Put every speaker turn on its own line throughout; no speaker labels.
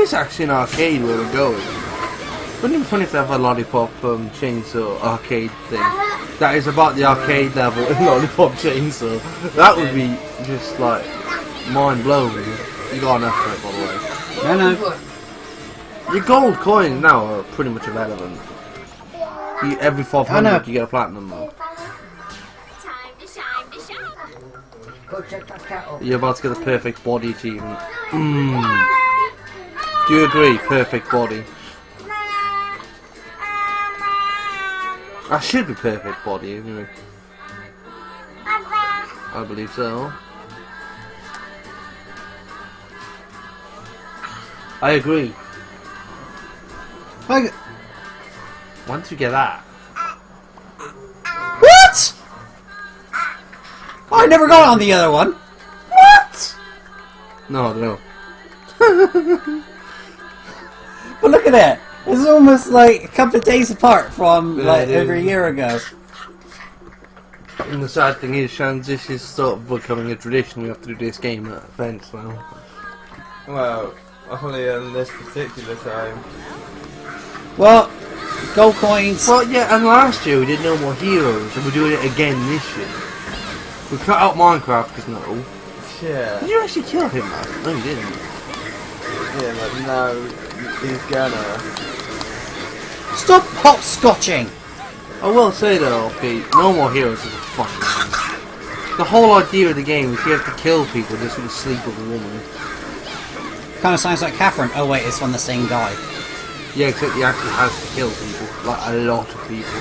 is actually an arcade where we're going. Wouldn't it be funny if they have a Lollipop Chainsaw arcade thing? That is about the arcade level in Lollipop Chainsaw. That would be just like mind blowing. You got enough for it, by the way.
No.
Your gold coins now are pretty much irrelevant. Every 500 you get a platinum though. You're about to get the perfect body achievement. Do you agree? Perfect body. That should be perfect body anyway. I believe so. I agree. Why did you get that?
What? I never got on the other one. What?
No, no.
But look at that. It's almost like a couple of days apart from like over a year ago.
And the sad thing is, Shans, this is sort of becoming a tradition. We have to do this game at events now.
Well, only on this particular time.
Well, gold coins.
Well, yeah, and last year we did No More Heroes, and we're doing it again this year. We cut out Minecraft because no.
Yeah.
Did you actually kill him, man? No, you didn't.
Yeah, but no, he's gonna.
Stop hopscotching.
I will say though, okay, No More Heroes is a fucking game. The whole idea of the game is you have to kill people just to sleep with a woman.
Kind of sounds like Catherine. Oh wait, it's from the same guy.
Yeah, except he actually has to kill people, like a lot of people.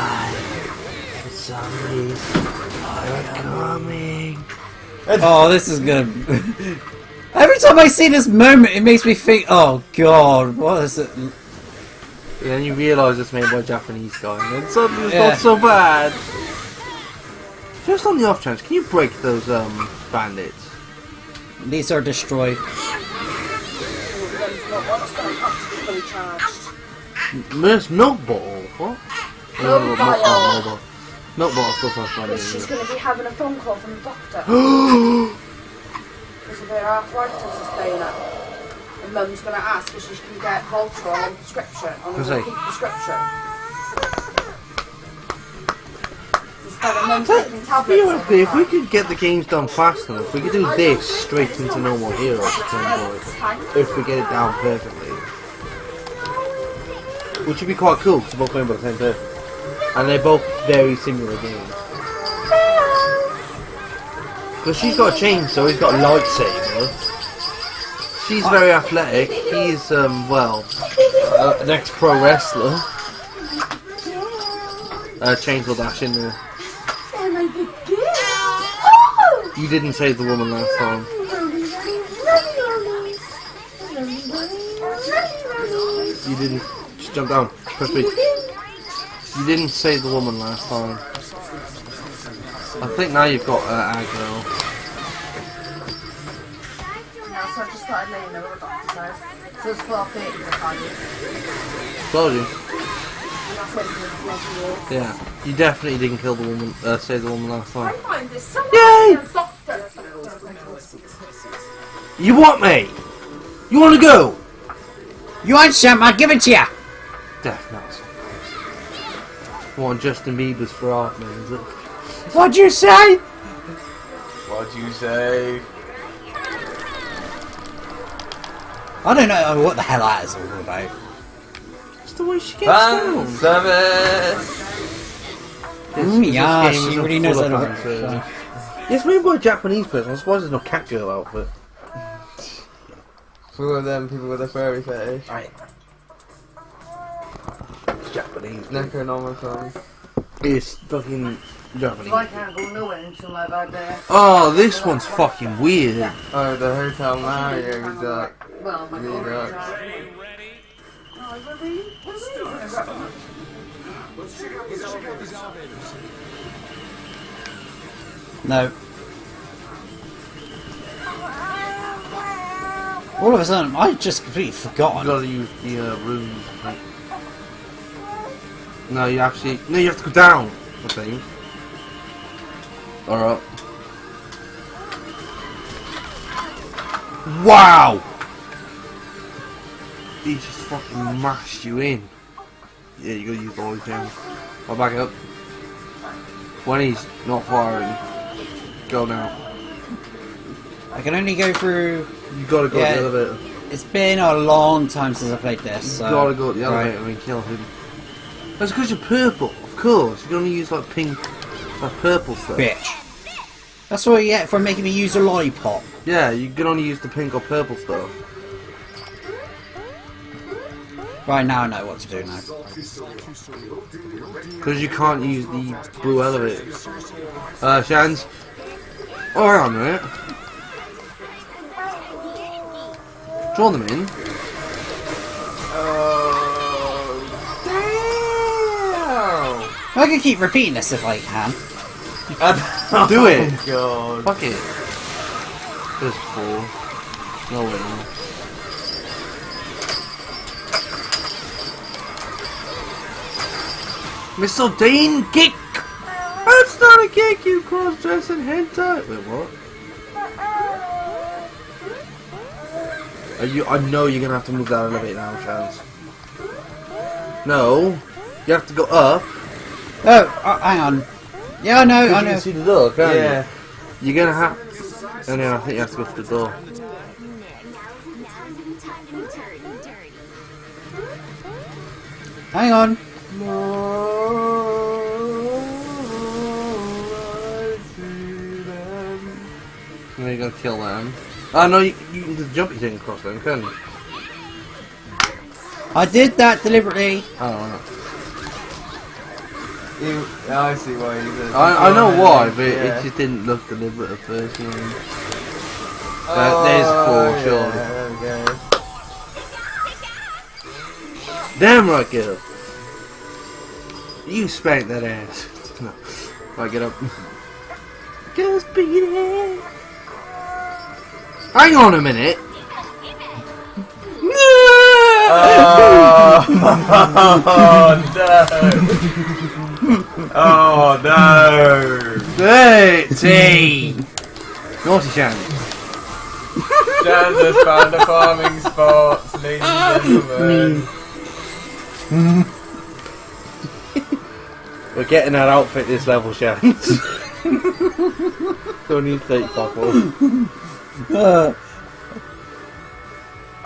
The zombies are coming.
Oh, this is gonna. Every time I see this moment, it makes me think, oh god, what is it?
And then you realise it's made by a Japanese guy, and then suddenly it's not so bad. Just on the off chance, can you break those bandits?
These are destroyed.
There's milk bottle. What?
Milk bottle.
Milk bottle still sounds funny.
She's going to be having a phone call from the doctor. Because of her arthritis is playing up. And Mum's going to ask if she can get Voltron on prescription, on a repeat prescription. Instead of Mum taking tablets.
Theoretically, if we could get the games done fast enough, we could do this straight into No More Heroes at some point. If we get it down perfectly. Which would be quite cool, because they're both playing by the same person. And they're both very similar games. Because she's got a chainsaw, he's got a lightsaber. She's very athletic, he's, well, an ex-pro wrestler. Chainsaw dash in there. You didn't save the woman last time. You didn't. Just jump down. Press B. You didn't save the woman last time. I think now you've got aggro.
Yeah, so I just started laying there with the doctor says. So it's 4:30 for Friday.
Told you.
And that's what it
Yeah. You definitely didn't kill the woman, save the woman last time.
I find this so
Yay!
doctor.
You what, mate? You want to go?
You want some? I'll give it to you.
Death nuts. Want Justin Bieber's for art, man, is it?
What'd you say?
What'd you say?
I don't know what the hell that is all about.
It's the way she gets
Fan
down.
service!
Yeah,
This game
she
isn't
really
full
knows
of
how to
fan
work.
service. It's made by a Japanese person. I'm surprised there's no cat girl outfit.
Full of them people with a furry fetish.
Right. It's Japanese.
Necronomicon.
It's fucking Japanese.
I can't go nowhere until I've had
Oh, this one's fucking weird.
Oh, the Hotel Mario duck.
well, my
Redux.
No. All of a sudden, I just completely
You
forgotten.
gotta use the rooms. I think. No, you actually. No, you have to go down. I think. Alright. Wow! He just fucking mashed you in. Yeah, you gotta use the lolly thing. I'll back up. When he's not firing, go now.
I can only go through.
You gotta go
Yeah.
the elevator.
It's been a long time since I played this.
You
So,
gotta go to the
right.
elevator and kill him. That's because you're purple, of course. You can only use like pink, like purple stuff.
Bitch. That's what you get for making me use a lollipop.
Yeah, you can only use the pink or purple stuff.
Right, now I know what to do now.
Because you can't use the blue elevators. Shans. Oh, hang on a minute. Draw them in.
I can keep repeating this if I can.
Do it.
Oh, God.
Fuck it. There's 4. No way. Mr. Dean, kick! That's not a kick, you cross-dressing hentai! Wait, what? Are you? I know you're gonna have to move that elevator now, Chance. No, you have to go up.
Oh, hang on. Yeah, I know,
You
I
can
know.
see the door, can't
Yeah.
you? You're gonna have. And then I think you have to go through the door.
Hang on.
And then you're gonna kill them. Oh no, you can do the jumpy thing across them, can't you?
I did that deliberately.
Oh,
I see why you did.
I know why, but
Yeah.
it just didn't look deliberate at first. You know.
Oh,
There's 4,
yeah,
sure.
there we go.
Damn right, get up. You spanked that ass. No. Right, get up. Just beat it. Hang on a minute.
Oh, no! Oh no!
13. Naughty Shannon.
Jan has found a farming spot, ladies and gentlemen.
We're getting that outfit this level, Shannon. Don't need 35 more.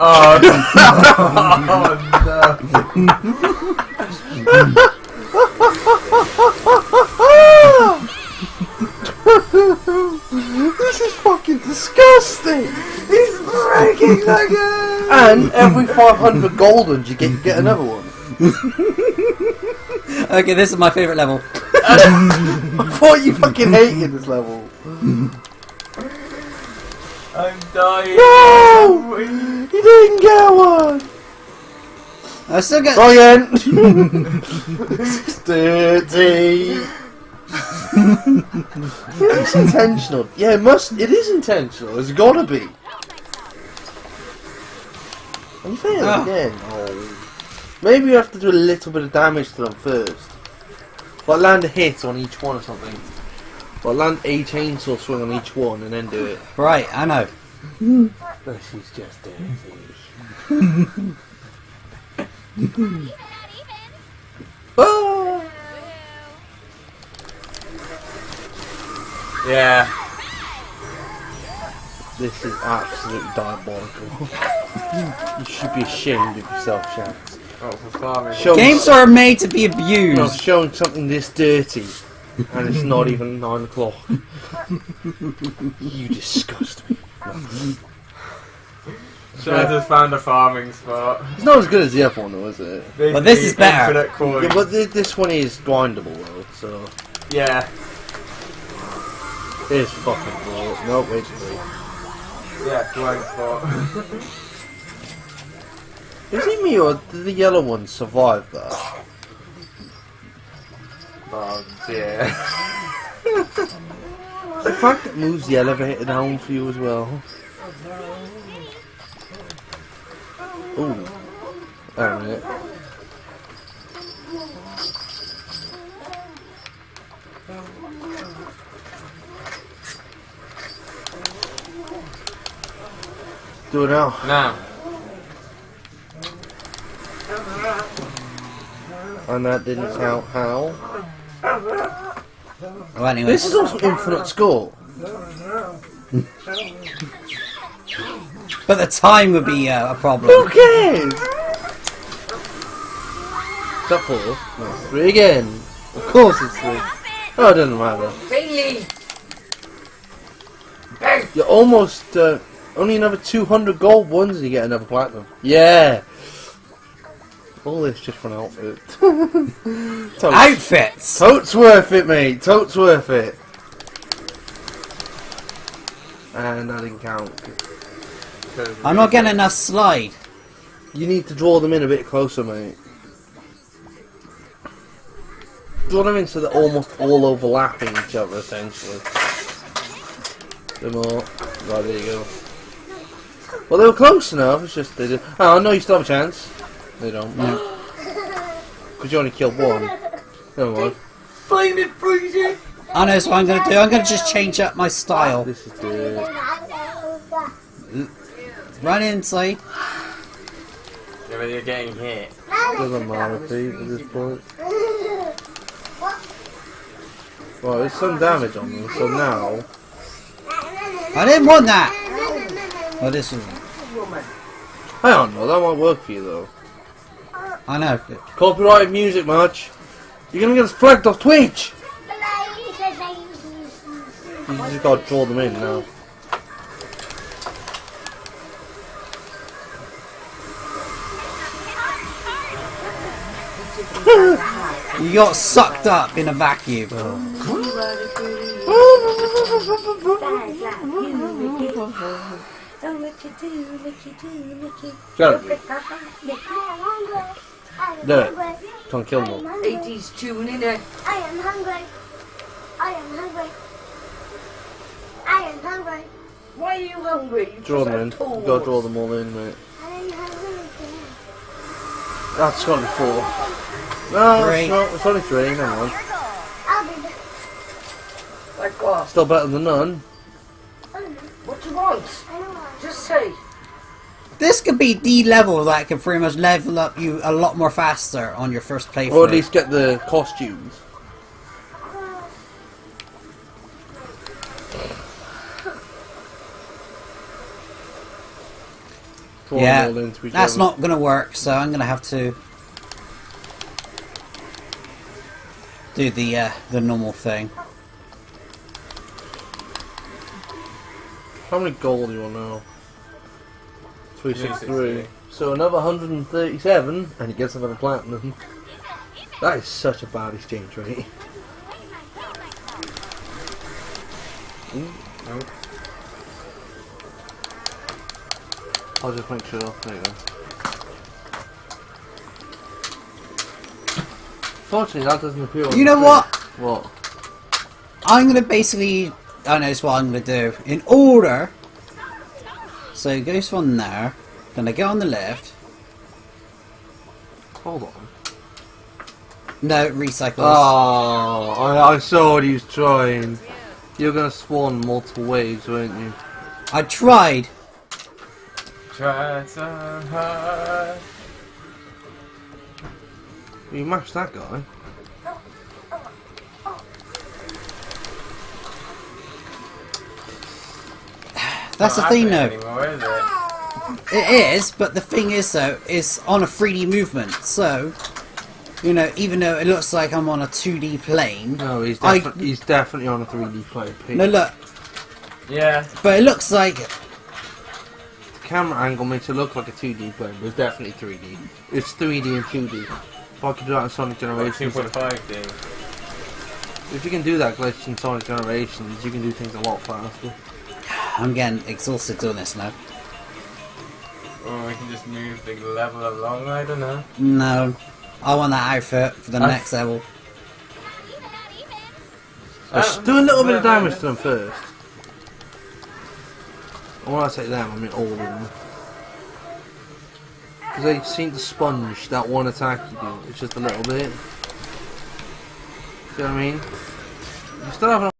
Oh
This is fucking disgusting. He's breaking the game. And every 500 gold you get another one.
Okay, this is my favourite level.
I thought you fucking hated this level.
I'm dying.
No! You didn't get one!
I still get.
Go again! This is dirty! It's intentional. Yeah, it is intentional. It's gotta be. And you failed
Ah.
again. Oh. Maybe you have to do a little bit of damage to them first. Like land a hit on each one or something. Or land a chainsaw swing on each one and then do it.
Right, I know.
This is just dirty. Ah!
Yeah.
This is absolutely diabolical. You should be ashamed of yourself, Shams.
Oh, for farming.
Games are made to be
Not
abused.
showing something this dirty, and it's not even 9 o'clock. You disgust me.
Jan has found a farming spot.
It's not as good as the other one, though, is it?
Well, this is better.
Infinite coins.
Yeah, but this one is grindable, though. So
Yeah.
it's fucking cool. No, wait, wait.
Yeah, grind spot.
Is it me or did the yellow one survive that?
Oh, yeah.
The fact it moves the elevator down for you as well. Ooh. Wait a minute. Do it now.
Now.
And that didn't count. How?
Well, anyway.
This is also infinite score.
But the time would be a problem.
Who cares? Is that 4? No, 3 again. Of course it's 3. Oh, it doesn't matter.
Bailey!
You're almost only another 200 gold ones and you get another platinum. Yeah. All this just for an outfit. Totes.
Outfits!
Totes worth it, mate. Totes worth it. And I didn't count.
I'm not getting enough slide.
You need to draw them in a bit closer, mate. Draw them in so they're almost all overlapping each other, essentially. More. Right, there you go. Well, they were close enough, it's just they did. Oh, no, you still have a chance. They don't. Because you only killed one. Never mind.
Find it, Freezy!
I know, so what I'm going to do. I'm going to just change up my style.
This is good.
Run inside.
Yeah, but you're getting hit.
Doesn't matter, Pete, at this point. Well, there's some damage on them, so now...
I didn't want that! Well, this is...
I don't know, that might work for you, though.
I know.
Copyrighted music, Marge. You're gonna get us flagged off Twitch! You just gotta draw them in now.
You got sucked up in a vacuum.
Shut up. Do it. Don't kill them.
80s tune, innit?
I am hungry. I am hungry. I am hungry.
Why are you hungry? You
Draw
just
them in.
had
You
told.
gotta draw them all in, mate.
I am hungry.
That's got to be 4. No,
3.
it's not. It's only 3. Never mind.
I'll be back.
Like what?
Still better than none.
What do you want?
I don't want.
Just say.
This could be the level that can pretty much level up you a lot more faster on your first playthrough.
Or at least get the costumes. Draw them
Yeah,
all into each
that's
other.
not going to work, so I'm going to have to do the normal thing.
How many gold do you want now? 363.
363.
So another 137, and he gets another platinum. That is such a bad exchange rate.
Nope.
I'll just make sure. There you go. Fortunately, that doesn't appear on
You
the
know what?
screen. What?
I'm going to basically... I know it's what I'm going to do. In order... So it goes from there. Then I get on the left.
Hold on.
No, it recycles.
Oh, I saw what he was trying. You're gonna spawn multiple waves, weren't you?
I tried.
Try so hard.
You mashed that guy.
That's the
Not
thing,
happening
though.
anymore, is it?
It is, but the thing is, though, it's on a 3D movement. So, you know, even though it looks like I'm on a 2D plane.
No, he's,
I-
he's definitely on a 3D plane. Pete.
No, look.
Yeah.
But it looks like...
The camera angle makes it look like a 2D plane, but it's definitely 3D. It's 3D and 2D. If I could do that in Sonic
Or
Generations,
2.5D.
if you can do that glitch in Sonic Generations, you can do things a lot faster.
I'm getting exhausted doing this now.
Or we can just move the level along, I don't know.
No. I want that outfit for the next level.
Just do a little bit of damage to them first. And when I say them, I mean all of them. Because they seem to sponge that one attack you do. It's just a little bit. See what I mean? You still have